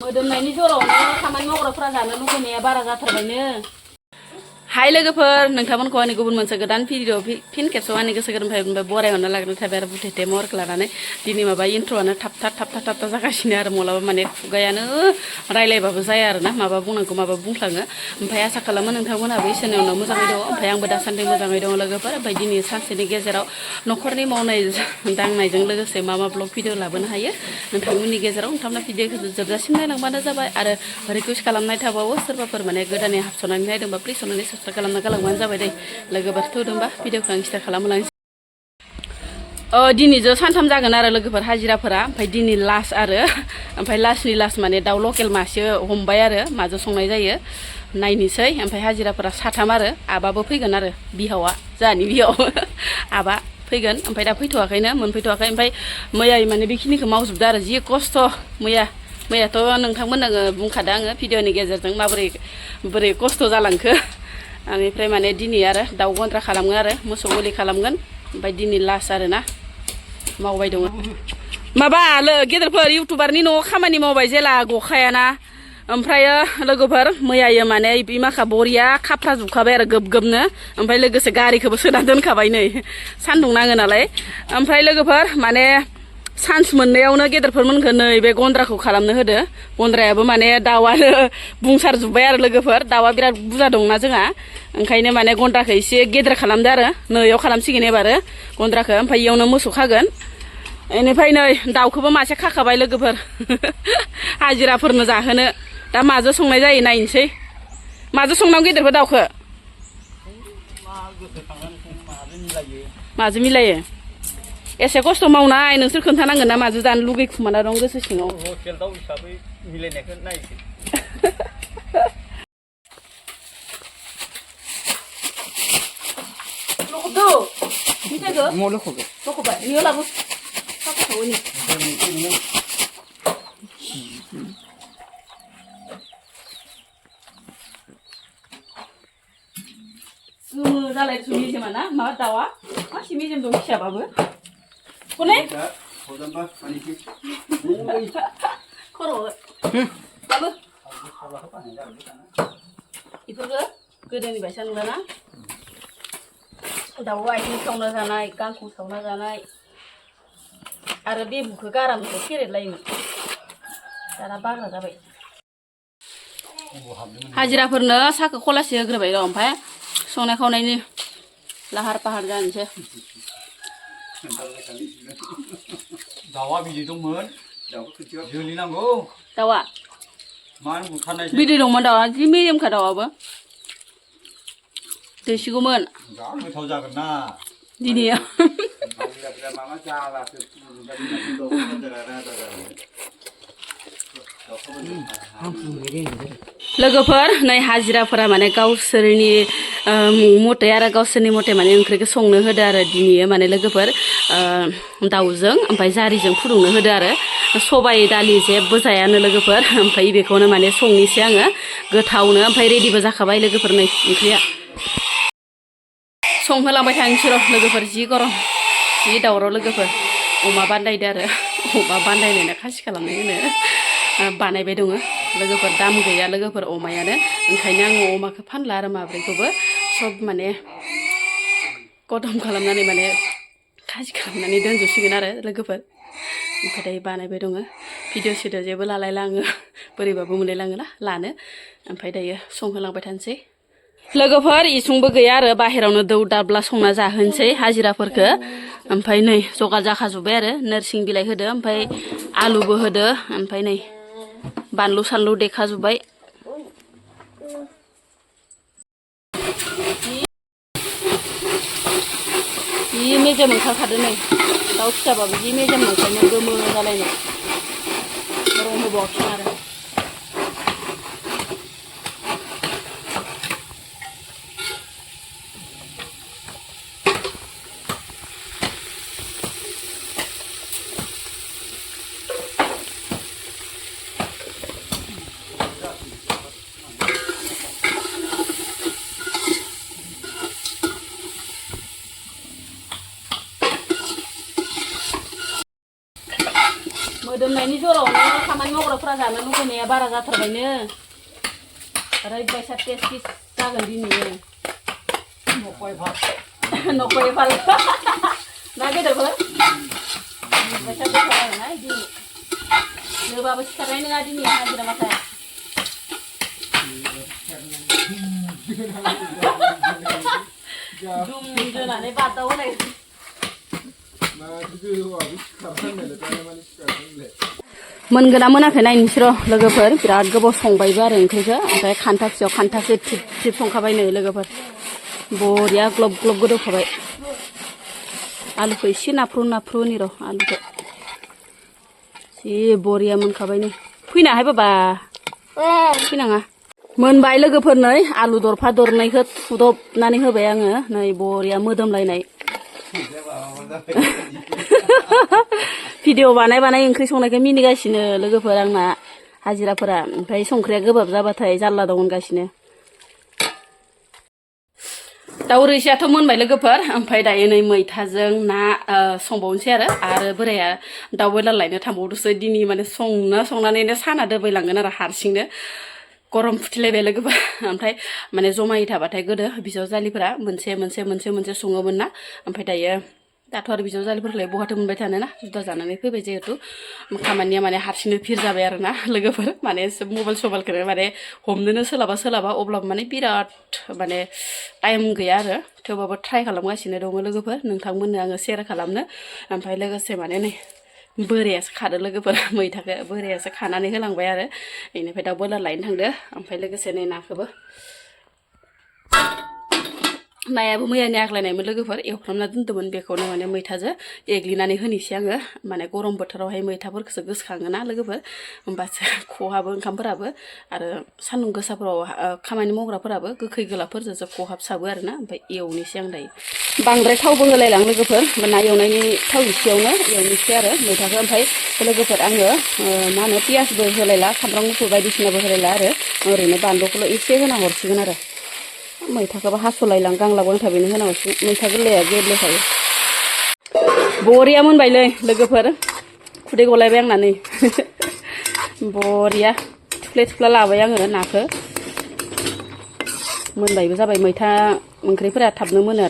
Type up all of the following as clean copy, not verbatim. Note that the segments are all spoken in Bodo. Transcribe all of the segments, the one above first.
मोदोमनायनि जरावनो खामानि मावग्राफोरा जानो लुगैनाया बारा जाथारबायनो। हाय लोगोफोर, नोंथांमोनखौ आंनि गुबुन मोनसे गोदान भिडिअ फिन खेबसेयाव आंनि गोसो गोरबोनिफ्राय बरायहरनो लाग्रोनाय थाबाय आरो बुथेथे महरखौ लानानै दिनै माबा इन्ट्र'आनो थाबथा जागासिनो आरो मालाबा माने खुगायानो रायलायबाबो जाया आरो ना माबा बुंनांगौ माबा बुंफ्लाङो। ओमफ्राय आसा खालामो नोंथांमोनहाबो इसोरनि उनाव मोजाङै दङ। ओमफ्राय आंबो दासान्दि मोजाङै दङ लोगोफोर। ओमफ्राय दिनै सानसेनि गेजेराव न'खरनि मावनाय दांनायजों लोगोसे मा ब्लग भिडिअ लाबोनो हायो नोंथांमोननि गेजेराव नोंथांमोना भिडिअखौ जोबजासिम नायलांबानो जाबाय। आरो रिकुवेस्ट खालामनाय थाबावो सोरबाफोर माने गोदानै हाबस'नानै नायदोंबा प्लिज अननानै साबस्क्राइब खालामना गालांबानो जाबाय दे। लोगोफोर थौदोंबा भिडिअखौ आं स्टार्ट खालामलांसै। दिनैजों सानथाम जागोन आरो लोगोफोर हाजिराफोरा। ओमफ्राय दिनै लास्ट आरो ओमफ्राय लास्टनि लास्ट माने दाउ लकेल मासे हमबाय आरो माजों संनाय जायो नायनोसै। ओमफ्राय हाजिराफोरा साथाम आरो आबाबो फैगोन आरो बिहावा जोंहानि बिहाव आबा फैगोन। ओमफ्राय दा फैथ'वाखैनो मोनफैथ'वाखै। ओमफ्राय मैया माने बेखिनिखौ मावजोबदो आरो जि खस्थ' मैयाथ' नोंथांमोननो बुंखादों आङो भिडिअनि गेजेरजों बोरै खस्थ' जालांखो। बेनिफ्राय माने दिनै आरो दाउ गन्द्रा खालामगोन आरो मोसौ गलि खालामगोन। ओमफ्राय दिनै लास्ट आरो ना मावबाय दङ। माबा गेदेरफोर इउटुबारनि न'आव खामानि मावबाय जेला गखायाना। ओमफ्राय लोगोफोर मैयायो माने बिमाखा बरिया खाफ्रा जुबखाबाय आरो गोबनो। ओमफ्राय लोगोसे गारिखौबो सोना दोनखाबाय नै सान्दुं नाङो नालाय। ओमफ्राय लोगोफोर माने चान्स मोननायावनो गेदेरफोरमोनखौ नै बे गन्द्राखौ खालामनो होदो। गन्द्रायाबो माने दाउआनो बुंसारजोब्बाय आरो लोगोफोर दाउआ बिराद बुरजा दंना जोंहा। ओंखायनो माने गन्द्राखौ एसे गेदेर खालामदो आरो नैयाव खालामसिगोन एबार गन्द्राखौ। ओमफ्राय इयावनो मोसौ खागोन। बेनिफ्राय नै दाउखौबो मासे खाखाबाय लोगोफोर हाजिराफोरनो जाहोनो। दा माजों संनाय जायो नायनोसै। माजों संनांगौ गेदेरफोर दाउखौ माजों मिलायो एसे खस्थ' मावनाय नोंसोर खोन्थानांगोन ना माजों जानो लुगैखुमाना दं गोसो सिङाव। लकेल दाउ हिसाबै मिलायनायखौ नायसै। गोमो जालाय मेजेमा ना मा दाउआ मासे मेजेम दं फिसाबाबो खने खर' बाबो बेफोरखौ गोदोनि बायसा नंलाना दाउ आथिं सावना जानाय गांखं सावना जानाय आरो बेबुखौ गारामखौ फेरेदलायोमोन दाना बाग्रा जाबाय। हाजिराफोरनो साहाखौ खलासे होग्रोबाय र'। ओमफ्राय संनाय खावनायनि लाहार फाहार जानोसै। दाउआ बिदै दंमोन जोलै नांगौ दाउआ मानो बुथारनाय बिदै दंमोन दाउआ जि मेजेमखा दाउआबो दैसिगौमोन। जा गोथाव जागोन ना दिनै लोगोफोर नै हाजिराफोरा माने गावसोरनि मथे आरो गावसोरनि मथे माने ओंख्रिखौ संनो होदो आरो दिनै माने लोगोफोर दाउजों ओमफ्राय जारिजों फुदुंनो होदो आरो सबाइ दालि जेबो जायानो लोगोफोर। ओमफ्राय बेखौनो माने संनोसै आङो गोथावनो। ओमफ्राय रेडिबो जाखाबाय लोगोफोर नै ओंख्रिया संहोलांबाय थानोसै र' लोगोफोर जि गरम जि दावराव लोगोफोर। अमा बान्दायदो आरो अमा बान्दायनायना खासि खालामनाय होनो बानायबाय दङ लोगोफोर। दाम गैया लोगोफोर अमायानो। ओंखायनो आङो अमाखौ फानला आरो माब्रैखौबो सब माने गदम खालामनानै माने खासि खालामनानै दोनजोबसिगोन आरो लोगोफोर। ओमफ्राय दायो बानायबाय दङ भिडिअ सिडिअ जेबो लालायलाङो बोरैबाबो मोनलायलाङोना लानो। ओमफ्राय दायो संहोलांबाय थानोसै लोगोफोर। इसुंबो गैया आरो बाहेरावनो दौ दाब्ला संना जाहोनोसै हाजिराफोरखौ। ओमफ्राय नै जगार जाखाजोब्बाय आरो नोरसिं बिलाइ होदो ओमफ्राय आलुबो होदो ओमफ्राय नै बानलु सानलु देखाजोब्बाय। जि मेजेम ओंखारखादो नै दाउ फिसाबाबो जि मेजेम ओंखायनो गोमो जालायनाय रं होबावाखिसै आरो। मोदोमनायनि जरावनो खामानि मावग्राफोरा लावफ्रा जानो लुगैनाया बारा जाथारबायनो ओरैबायसा टेस्टि जागोन दिनै न'खय फाल ना गेदेरफोर ओरैबायसा गोथाव जागोन ना दिनै लोबाबो सिखारनाय नङा दिनै हाजिरा माथाय दुम दोनानै बादाव होनाय मोनगोना मोनाखै नायनोसै र' लोगोफोर बिराद गोबाव संबायबो आरो ओंख्रिखौ ओमफ्राय खान्थासेयाव खान्थासे थिब थिब संखाबाय नै लोगोफोर बरिया ग्लब ग्लब गोदौखाबाय आलुखौ एसे नाफ्रु नि र' आलुखौ जि बरिया मोनखाबाय नै फैनाहाय बाबा फैनाङा मोनबाय लोगोफोर नै आलु दरफा दरनैखौ फुदबनानै होबाय आङो नै बरिया मोदोमलायनाय भिडिअ बानाय ओंख्रि संनायखौ मिनिगासिनो लोगोफोर आंना हाजिराफोरा ओमफ्राय संख्रिया गोबाब जाबाथाय जारला दं होनगासिनो दाउ रोसियाथ' मोनबाय लोगोफोर ओमफ्राय दायो नै मैथाजों ना संबावनोसै आरो बोराया दाउ बयलार लायनो थांबावदोंसो दिनै माने संनानैनो साना दोबैलांगोन आरो हारसिंनो गरम फुथिलायबाय लोगोफोर ओमफ्राय माने जमायै थाबाथाय गोदो बिजावजालिफोरा मोनसे सङोमोन ना ओमफ्राय दाथ' आरो बिजावजालिफोरखौलाय बहाथो मोनबाय थानो ना जुदा जानानै फैबाय जिहेतु खामानिया माने हारसिंनो फिर जाबाय आरो ना लोगोफोर माने मबाइल सबाइलखौनो माने हमनोनो सोलाबा अब्लाबो माने बिराद माने टाइम गैया आरो थेवबाबो ट्राइ खालामगासिनो दङ लोगोफोर नोंथांमोननो आङो शेयार खालामनो ओमफ्राय लोगोसे माने नै बोरायासो खादो लोगोफोर मैथाखौ बोरायासो खानानै होलांबाय आरो बेनिफ्राय दाउ बयलार लायनो थांदो ओमफ्राय लोगोसे नै नाखौबो नायाबो मैयानि आग्लायनायमोन लोगोफोर एवफ्रामना दोन्दोंमोन बेखौनो माने मैथाजों एग्लिनानै होनोसै आङो माने गरम बोथोरावहाय मैथाफोरखौसो गोसोखाङोना लोगोफोर होमबासो खहाबो ओंखामफोराबो आरो सान्दुं गोसाफोराव खामानि मावग्राफोराबो गोखै गोलाफोरजोंसो खहाबसाबो आरोना ओमफ्य एवनोसै आं दायो बांद्राय थावबो होलायलां लोगोफोर ना एवनायनि थाव एसेयावनो एवनोसै आरो मैथाखौ ओमफ्राय लोगोफोर आङो मा होनो पियासबो होलायला सामब्राम गुफुर बायदिसिनाबो होलायला आरो ओरैनो बानलुखौल' एसे होना हरसिगोन आरो मैथाखौबो हास'लायलां गांलाब गांथाबैनो होना हरसिगोन मैथा गोरलैया गेब्लेखायो बरिया मोनबायलै लोगोफोर खुदै गलायबाय आंना नै बरिया थुफ्ले लाबाय आङो नाखौ मोनबायबो जाबाय मैथा ओंख्रिफोरा थाबनो मोनो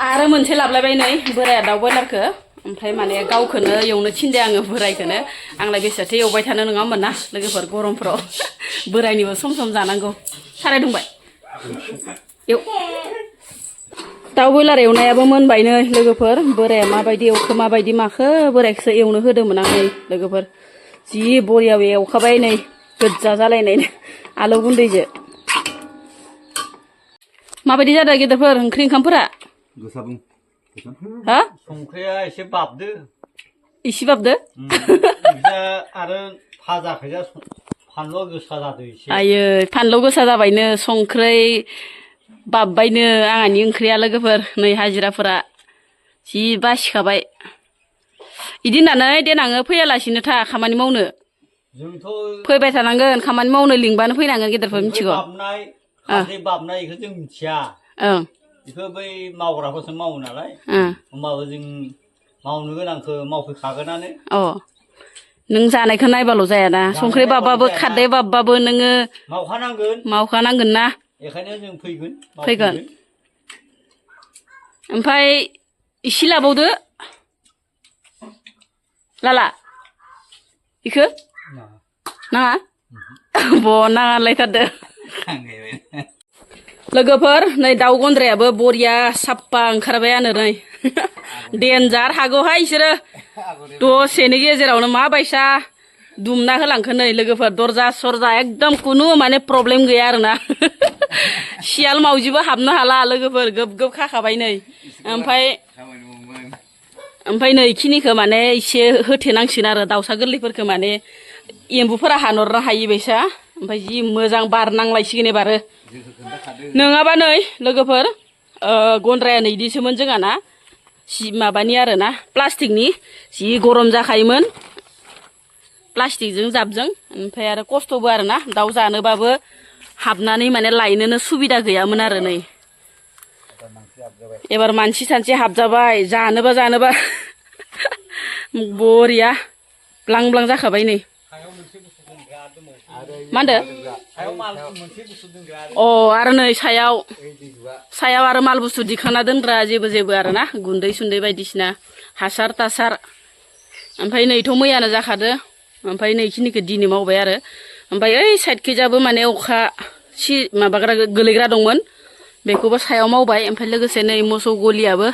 आरो मोनसे लाबलायबाय नै बोराया दाउ बयलारखौ ओमफ्राय माने गावखौनो एवनो थिनदों आङो बोरायखौनो आंलाय बेसेथो एवबाय थानो नङा होमबा ना लोगोफोर गरमफ्राव बोरायनिबो सम जानांगौ साराय दुंबाय दाउ बयलार एवनायाबो मोनबाय नै लोगोफोर बोराया माबायदि एवखो माबायदि माखो बोरायखौसो एवनो होदोंमोन आं नै लोगोफोर जि बरियाव एवखाबाय नै गोजा जालायनाय आलु गुन्दैजों माबायदि जादों गेदेरफोर ओंख्रि ओंखामफोरा हा संख्रिया एसे बाबदो इसे बाबदो आरो भाजाखैजा फानलुआ गोसा जादों एसे आयो फानलु गोसा जाबायनो संख्रै बाबबायनो आंहानि ओंख्रिया लोगोफोर नै हाजिराफोरा जि बासिखाबाय इदि होननानै देनाङो फैयालासिनो था खामानि मावनो फैबाय थानांगोन खामानि मावनो लिंबानो फैनांगोन गेदेरफोर मिथिगौ बाबनाय बेखौ जों मिथिया बेखौ बै मावग्राफोरसो मावो नालाय होमबाबो जों मावनो गोनांखौ मावफैखागोनानो नों जानायखौ नायबाल' जायाना संख्रि बाबबाबो खारदै बाबबाबो नोङो मावखानांगोन ना बेखायनो जों फैगोन ओमफ्राय इसे लाबावदो लाला इखो नाङा नाङालायथारदो लोगोफोर नै दाउ गन्द्रायाबो बरिया साफा ओंखारबायानो नै देनजार हागौहाय इसोरो दसेनि गेजेरावनो माबायसा दुमना होलांखो नै लोगोफोर दरजा सरजा एकदम कुनु माने प्रब्लेम गैया आरोना सियाल मावजिबो हाबनो हाला लोगोफोर गोब खाखाबाय नै ओमफ्राय नै इखिनिखौ माने एसे होथेनांसिगोन आरो दाउसा गोरलैफोरखौ माने एम्बुफोरा हानहरनो हायि बायसा ओमफ्राय जि मोजां बार नांलायसिगोन एबारो नङाबा नै लोगोफोर गन्द्राया नै इदिसोमोन जोंहा ना माबानि आरो ना प्लास्टिकनि जि गरम जाखायोमोन प्लास्टिकजों जाबजों ओमफ्राय आरो खस्थ'बो आरो ना दाउ जानोबाबो हाबनानै माने लायनोनो सुबिदा गैयामोन आरो नै एबार मानसि सानसे हाबजाबाय जानोबा बरिया ब्लां ब्लां जाखाबाय नै मा होनदो अ आरो नै सायाव आरो माल बुस्थु दिखांना दोनग्रा जेबो आरो ना गुन्दै सुन्दै बायदिसिना हासार तासार ओमफ्राय नैथ' मैयानो जाखादो ओमफ्राय नैखिनिखौ दिनै मावबाय आरो ओमफ्राय ओइ साइडखैजाबो माने अखा माबाग्रा गोलैग्रा दंमोन बेखौबो सायाव मावबाय ओमफ्राय लोगोसे नै मोसौ गलियाबो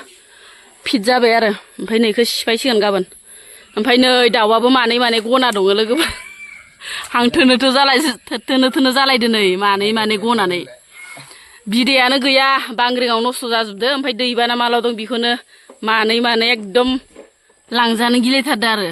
फिट जाबाय आरो ओमफ्राय नैखौ सिफायसिगोन गाबोन ओमफ्राय नै दाउआबो मानै गना दङ लोगोफोर हां थोनो जालायदो नै मानै गनानै बिदैयानो गैया बांग्रिङाव नस्थ' जाजोबदो ओमफ्राय दैबाना मालाव दं बेखौनो मानै एकदम लांजानो गिलायथारदो आरो